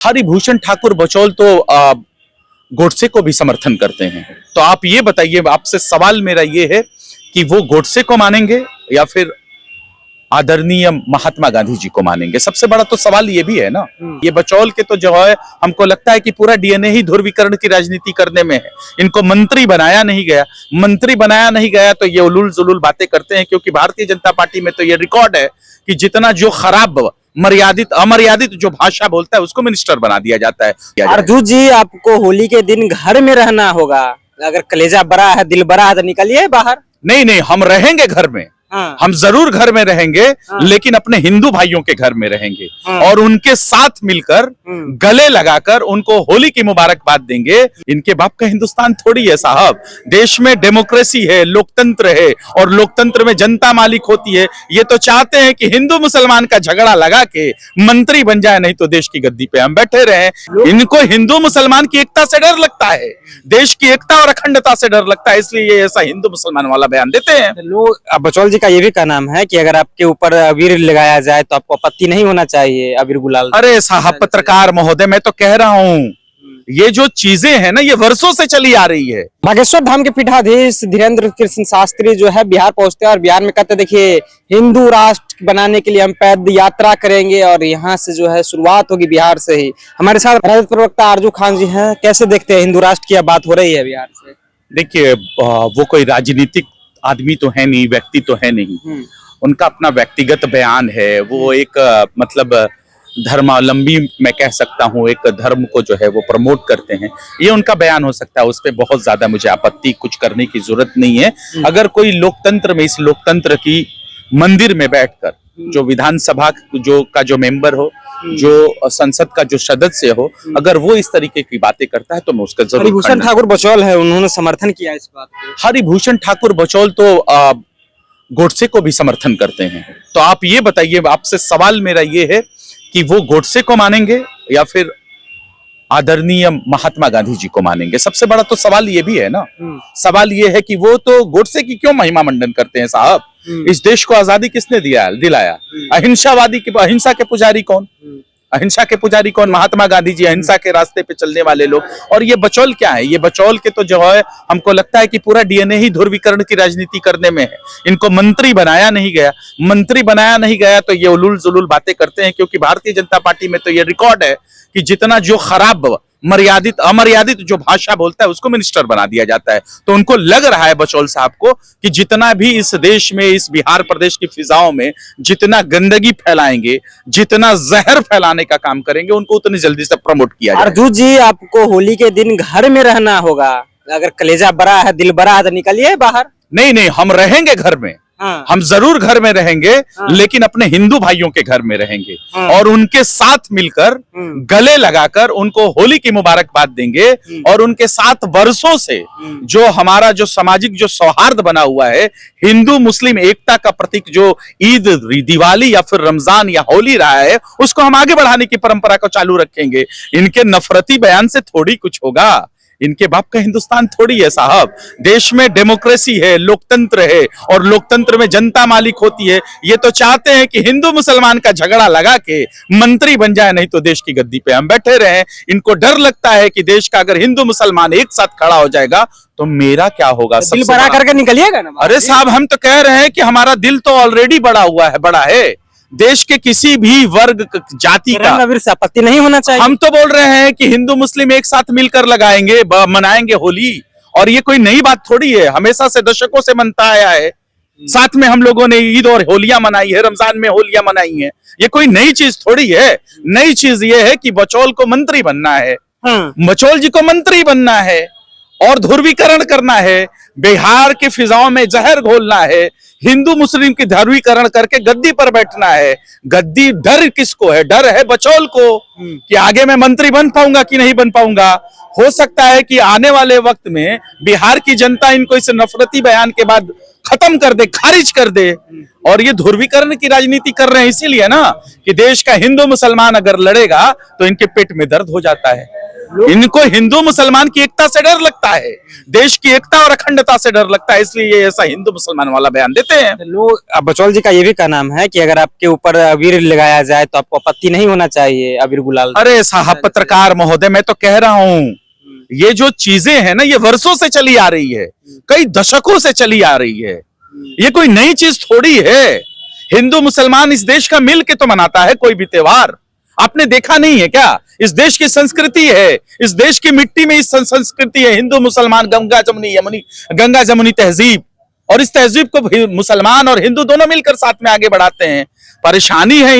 हरिभूषण ठाकुर बचौल तो गोडसे को भी समर्थन करते हैं। तो आप ये बताइए, आपसे सवाल मेरा ये है कि वो गोडसे को मानेंगे या फिर आदरणीय महात्मा गांधी जी को मानेंगे। सबसे बड़ा तो सवाल ये भी है ना। ये बचौल के तो जो है, हमको लगता है कि पूरा डीएनए ही ध्रुवीकरण की राजनीति करने में है। इनको मंत्री बनाया नहीं गया। मंत्री बनाया नहीं गया तो ये उलूल जुलूल बातें करते हैं, क्योंकि भारतीय जनता पार्टी में तो ये रिकॉर्ड है कि जितना जो खराब मर्यादित अमर्यादित जो भाषा बोलता है उसको मिनिस्टर बना दिया जाता है। अर्जुन जी, आपको होली के दिन घर में रहना होगा। अगर कलेजा बड़ा है, दिल बड़ा है तो निकलिए बाहर। नहीं नहीं, हम रहेंगे घर में। हाँ। हम जरूर घर में रहेंगे। हाँ। लेकिन अपने हिंदू भाइयों के घर में रहेंगे। हाँ। और उनके साथ मिलकर गले लगाकर उनको होली की मुबारकबाद देंगे। इनके बाप का हिंदुस्तान थोड़ी है साहब। देश में डेमोक्रेसी है, लोकतंत्र है, और लोकतंत्र में जनता मालिक होती है। ये तो चाहते हैं कि हिंदू मुसलमान का झगड़ा लगा के मंत्री बन जाए, नहीं तो देश की गद्दी पे हम बैठे रहे। इनको हिंदू मुसलमान की एकता से डर लगता है, देश की एकता और अखंडता से डर लगता है, इसलिए ये ऐसा हिंदू मुसलमान वाला बयान देते हैं। लोग बचौल जी का ये भी का नाम है कि अगर आपके ऊपर अबीर लगाया जाए तो आपको आपत्ति नहीं होना चाहिए, अबीर गुलाल। अरे साहब पत्रकार महोदय, मैं तो कह रहा हूँ ये जो चीजें हैं ना, ये वर्षों से चली आ रही है। बागेश्वर धाम के पीठाधीश धीरेन्द्र कृष्ण शास्त्री जो है बिहार पहुंचते हैं और बिहार में कहते देखिए हिंदू राष्ट्र बनाने के लिए हम पैद यात्रा करेंगे और यहाँ से जो है शुरुआत होगी बिहार से ही। हमारे साथ राजद प्रवक्ता आरजू खान जी हैं। कैसे देखते हैं हिंदू राष्ट्र की बात हो रही है बिहार से? देखिए, वो कोई राजनीतिक आदमी तो है नहीं, व्यक्ति तो है नहीं। उनका अपना व्यक्तिगत बयान है। वो एक मतलब धर्मावलंबी मैं कह सकता हूँ, एक धर्म को जो है वो प्रमोट करते हैं। ये उनका बयान हो सकता है, उस पर बहुत ज्यादा मुझे आपत्ति कुछ करने की जरूरत नहीं है। अगर कोई लोकतंत्र में, इस लोकतंत्र की मंदिर में बैठकर जो विधानसभा जो मेंबर हो, जो संसद का जो सदस्य हो, अगर वो इस तरीके की बातें करता है तो मैं उसका जरूर। हरिभूषण ठाकुर बचौल है, उन्होंने समर्थन किया इस बात को। हरिभूषण ठाकुर बचौल तो गोडसे को भी समर्थन करते हैं। तो आप ये बताइए, आपसे सवाल मेरा ये है कि वो गोडसे को मानेंगे या फिर आदरणीय महात्मा गांधी जी को मानेंगे। सबसे बड़ा तो सवाल ये भी है ना। सवाल ये है कि वो तो गोडसे की क्यों महिमा मंडन करते हैं साहब। इस देश को आजादी किसने दिलाया? अहिंसा के पुजारी कौन? अहिंसा के पुजारी कौन? महात्मा गांधी जी, अहिंसा के रास्ते पे चलने वाले लोग। और ये बचौल क्या है? ये बचौल के तो जो है, हमको लगता है कि पूरा डीएनए ही ध्रुवीकरण की राजनीति करने में है। इनको मंत्री बनाया नहीं गया। मंत्री बनाया नहीं गया तो ये उलूल जुलूल बातें करते हैं, क्योंकि भारतीय जनता पार्टी में तो ये रिकॉर्ड है कि जितना जो खराब अमर्यादित जो भाषा बोलता है उसको मिनिस्टर बना दिया जाता है। तो उनको लग रहा है बचौल साहब को कि जितना भी इस देश में, इस बिहार प्रदेश की फिजाओं में जितना गंदगी फैलाएंगे, जितना जहर फैलाने का काम करेंगे, उनको उतनी जल्दी से प्रमोट किया जाए। अर्जुन जी, आपको होली के दिन घर में रहना होगा। अगर कलेजा बड़ा है, दिल बड़ा है तो निकलिए बाहर। नहीं नहीं, हम रहेंगे घर में। हाँ। हम जरूर घर में रहेंगे। हाँ। लेकिन अपने हिंदू भाइयों के घर में रहेंगे। हाँ। और उनके साथ मिलकर गले लगाकर उनको होली की मुबारकबाद देंगे। और उनके साथ वर्षों से जो हमारा जो सामाजिक जो सौहार्द बना हुआ है, हिंदू मुस्लिम एकता का प्रतीक जो ईद, दिवाली या फिर रमजान या होली रहा है, उसको हम आगे बढ़ाने की परंपरा को चालू रखेंगे। इनके नफरती बयान से थोड़ी कुछ होगा। इनके बाप का हिंदुस्तान थोड़ी है साहब। देश में डेमोक्रेसी है, लोकतंत्र है, और लोकतंत्र में जनता मालिक होती है। ये तो चाहते हैं कि हिंदू मुसलमान का झगड़ा लगा के मंत्री बन जाए, नहीं तो देश की गद्दी पे हम बैठे रहे। इनको डर लगता है कि देश का अगर हिंदू मुसलमान एक साथ खड़ा हो जाएगा तो मेरा क्या होगा। दिल बड़ा करके निकलिएगा ना। अरे साहब, हम तो कह रहे हैं कि हमारा दिल तो ऑलरेडी बड़ा है। देश के किसी भी वर्ग जाति का अबीर से आपत्ति नहीं होना चाहिए। हम तो बोल रहे हैं कि हिंदू मुस्लिम एक साथ मिलकर लगाएंगे, मनाएंगे होली। और ये कोई नई बात थोड़ी है, हमेशा से दशकों से मनता आया है। साथ में हम लोगों ने ईद और होलियां मनाई है, रमजान में होलियां मनाई है। ये कोई नई चीज थोड़ी है। नई चीज ये है कि बचौल को मंत्री बनना है। बचौल जी को मंत्री बनना है और ध्रुवीकरण करना है। बिहार के फिजाओं में जहर घोलना है। हिंदू मुस्लिम की ध्रुवीकरण करके गद्दी पर बैठना है। गद्दी डर किसको है? डर है बचौल को कि आगे मैं मंत्री बन पाऊंगा कि नहीं बन पाऊंगा। हो सकता है कि आने वाले वक्त में बिहार की जनता इनको इस नफरती बयान के बाद खत्म कर दे, खारिज कर दे। और ये ध्रुवीकरण की राजनीति कर रहे हैं इसीलिए ना कि देश का हिंदू मुसलमान अगर लड़ेगा तो इनके पेट में दर्द हो जाता है। इनको हिंदू मुसलमान की एकता से डर लगता है, देश की एकता और अखंडता से डर लगता है, इसलिए ये ऐसा हिंदू मुसलमान वाला बयान देते हैं। लोग, अब बचौल जी का ये भी कहना है कि अगर आपके ऊपर अबीर लगाया जाए तो आपको आपत्ति नहीं होना चाहिए, अबीर गुलाल। अरे साहब पत्रकार महोदय, मैं तो कह रहा हूं, ये जो चीजें हैं ना, ये वर्षों से चली आ रही है, कई दशकों से चली आ रही है, ये कोई नई चीज थोड़ी है। हिंदू मुसलमान इस देश का मिल के तो मनाता है कोई भी त्योहार, आपने देखा नहीं है क्या? इस देश की संस्कृति है, इस देश की मिट्टी में इस संस्कृति है, हिंदू मुसलमान गंगा जमुनी तहजीब, और इस तहजीब को मुसलमान और हिंदू दोनों मिलकर साथ में आगे बढ़ाते हैं। परेशानी है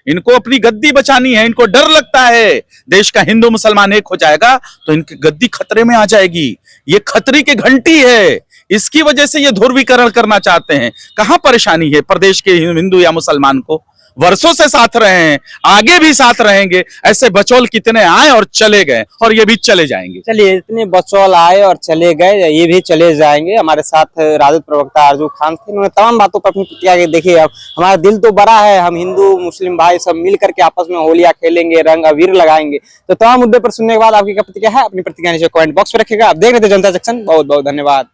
इनको अपनी गद्दी बचानी है, इनको डर लगता है देश का हिंदू मुसलमान एक हो जाएगा तो इनकी गद्दी खतरे में आ जाएगी। ये खतरे की घंटी है, इसकी वजह से ये ध्रुवीकरण करना चाहते हैं। कहां परेशानी है प्रदेश के हिंदू या मुसलमान को? वर्षों से साथ रहे हैं, आगे भी साथ रहेंगे। ऐसे बचौल कितने आए और चले गए, और ये भी चले जाएंगे। चलिए, इतने बचौल आए और चले गए, ये भी चले जाएंगे। हमारे साथ राजद प्रवक्ता आरजू खान थे, उन्होंने तमाम बातों पर अपनी प्रतिक्रिया की। देखिए, अब हमारा दिल तो बड़ा है, हम हिंदू मुस्लिम भाई सब मिल करके आपस में होलियां खेलेंगे, रंग अबीर लगाएंगे। तो तमाम मुद्दे पर सुनने के बाद आपकी क्या प्रतिक्रिया है, अपनी प्रतिक्रिया नीचे कमेंट बॉक्स में रखिएगा। आप देख रहे थे जनता जंक्शन, बहुत बहुत धन्यवाद।